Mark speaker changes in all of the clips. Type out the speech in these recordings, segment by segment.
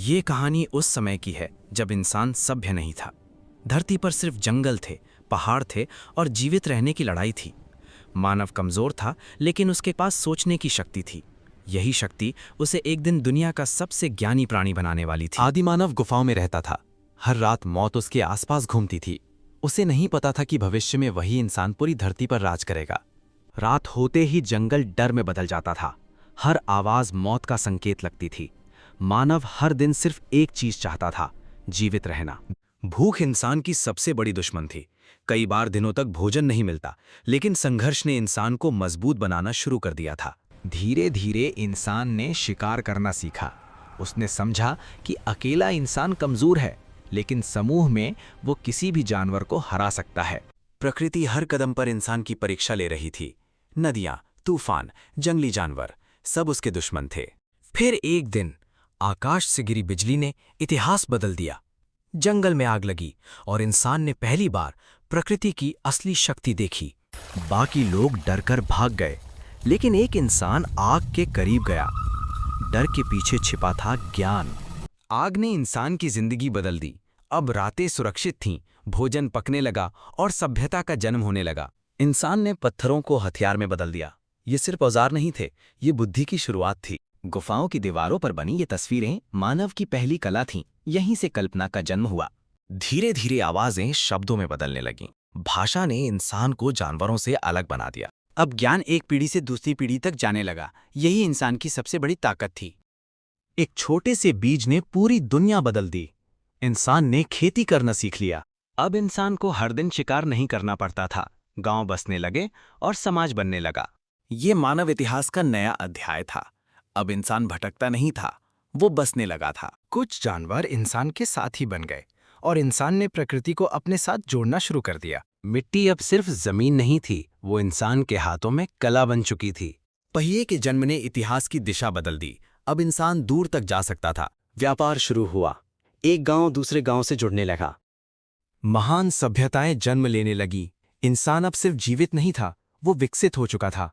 Speaker 1: ये कहानी उस समय की है जब इंसान सभ्य नहीं था। धरती पर सिर्फ जंगल थे, पहाड़ थे और जीवित रहने की लड़ाई थी। मानव कमजोर था, लेकिन उसके पास सोचने की शक्ति थी। यही शक्ति उसे एक दिन दुनिया का सबसे ज्ञानी प्राणी बनाने वाली थी।
Speaker 2: आदिमानव गुफाओं में रहता था। हर रात मौत उसके आसपास घूमती थी। उसे नहीं पता था कि भविष्य में वही इंसान पूरी धरती पर राज करेगा।
Speaker 1: रात होते ही जंगल डर में बदल जाता था। हर आवाज मौत का संकेत लगती थी। मानव हर दिन सिर्फ एक चीज चाहता था, जीवित रहना। भूख इंसान की सबसे बड़ी दुश्मन थी। कई बार दिनों तक भोजन नहीं मिलता, लेकिन संघर्ष ने इंसान को मजबूत बनाना शुरू कर दिया था। धीरे धीरे इंसान ने शिकार करना सीखा। उसने समझा कि अकेला इंसान कमजोर है, लेकिन समूह में वो किसी भी जानवर को हरा सकता है। प्रकृति हर कदम पर इंसान की परीक्षा ले रही थी। नदियां, तूफान, जंगली जानवर सब उसके दुश्मन थे। फिर एक दिन आकाश से गिरी बिजली ने इतिहास बदल दिया। जंगल में आग लगी और इंसान ने पहली बार प्रकृति की असली शक्ति देखी। बाकी लोग डरकर भाग गए, लेकिन एक इंसान आग के करीब गया। डर के पीछे छिपा था ज्ञान। आग ने इंसान की जिंदगी बदल दी। अब रातें सुरक्षित थीं, भोजन पकने लगा और सभ्यता का जन्म होने लगा। इंसान ने पत्थरों को हथियार में बदल दिया। ये सिर्फ औजार नहीं थे, ये बुद्धि की शुरुआत थी। गुफाओं की दीवारों पर बनी ये तस्वीरें मानव की पहली कला थीं। यहीं से कल्पना का जन्म हुआ। धीरे धीरे आवाजें शब्दों में बदलने लगीं। भाषा ने इंसान को जानवरों से अलग बना दिया।
Speaker 3: अब ज्ञान एक पीढ़ी से दूसरी पीढ़ी तक जाने लगा। यही इंसान की सबसे बड़ी ताकत थी।
Speaker 2: एक छोटे से बीज ने पूरी दुनिया बदल दी। इंसान ने खेती करना सीख लिया।
Speaker 1: अब इंसान को हर दिन शिकार नहीं करना पड़ता था। गांव बसने लगे और समाज बनने लगा। ये मानव इतिहास का नया अध्याय था। अब इंसान भटकता नहीं था, वो बसने लगा था। कुछ जानवर इंसान के साथ ही बन गए और इंसान ने प्रकृति को अपने साथ जोड़ना शुरू कर दिया। मिट्टी अब सिर्फ जमीन नहीं थी, वो इंसान के हाथों में कला बन चुकी थी। पहिए के जन्म ने इतिहास की दिशा बदल दी। अब इंसान दूर तक जा सकता था। व्यापार शुरू हुआ। एक गांव दूसरे गांव से जुड़ने लगा।
Speaker 2: महान सभ्यताएं जन्म लेने लगी। इंसान अब सिर्फ जीवित नहीं था, वो विकसित हो चुका था।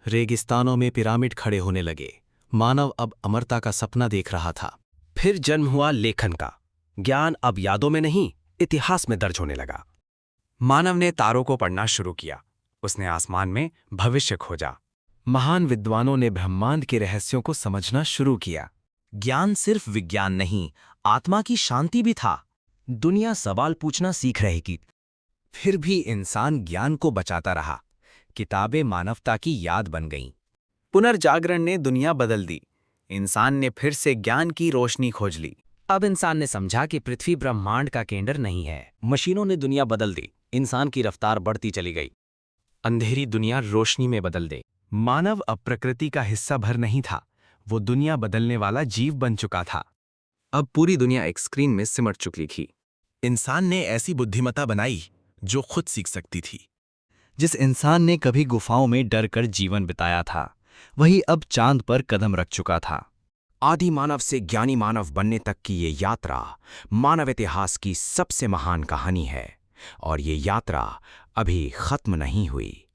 Speaker 2: रेगिस्तानों में पिरामिड खड़े होने लगे। मानव अब अमरता का सपना देख रहा था।
Speaker 1: फिर जन्म हुआ लेखन का। ज्ञान अब यादों में नहीं, इतिहास में दर्ज होने लगा। मानव ने तारों को पढ़ना शुरू किया। उसने आसमान में भविष्य खोजा।
Speaker 2: महान विद्वानों ने ब्रह्मांड के रहस्यों को समझना शुरू किया।
Speaker 1: ज्ञान सिर्फ विज्ञान नहीं, आत्मा की शांति भी था। दुनिया सवाल पूछना सीख रहेगी। फिर भी इंसान ज्ञान को बचाता रहा। किताबें मानवता की याद बन गईं। पुनर्जागरण ने दुनिया बदल दी। इंसान ने फिर से ज्ञान की रोशनी खोज ली। अब इंसान ने समझा कि पृथ्वी ब्रह्मांड का केंद्र नहीं है। मशीनों ने दुनिया बदल दी। इंसान की रफ्तार बढ़ती चली गई। अंधेरी दुनिया रोशनी में बदल दे।
Speaker 2: मानव अब प्रकृति का हिस्सा भर नहीं था, वो दुनिया बदलने वाला जीव बन चुका था।
Speaker 1: अब पूरी दुनिया एक स्क्रीन में सिमट चुकी थी।
Speaker 2: इंसान ने ऐसी बुद्धिमत्ता बनाई जो खुद सीख सकती थी। जिस इंसान ने कभी गुफाओं में डरकर जीवन बिताया था, वही अब चांद पर कदम रख चुका था।
Speaker 1: आदि मानव से ज्ञानी मानव बनने तक की ये यात्रा मानव इतिहास की सबसे महान कहानी है, और ये यात्रा अभी खत्म नहीं हुई।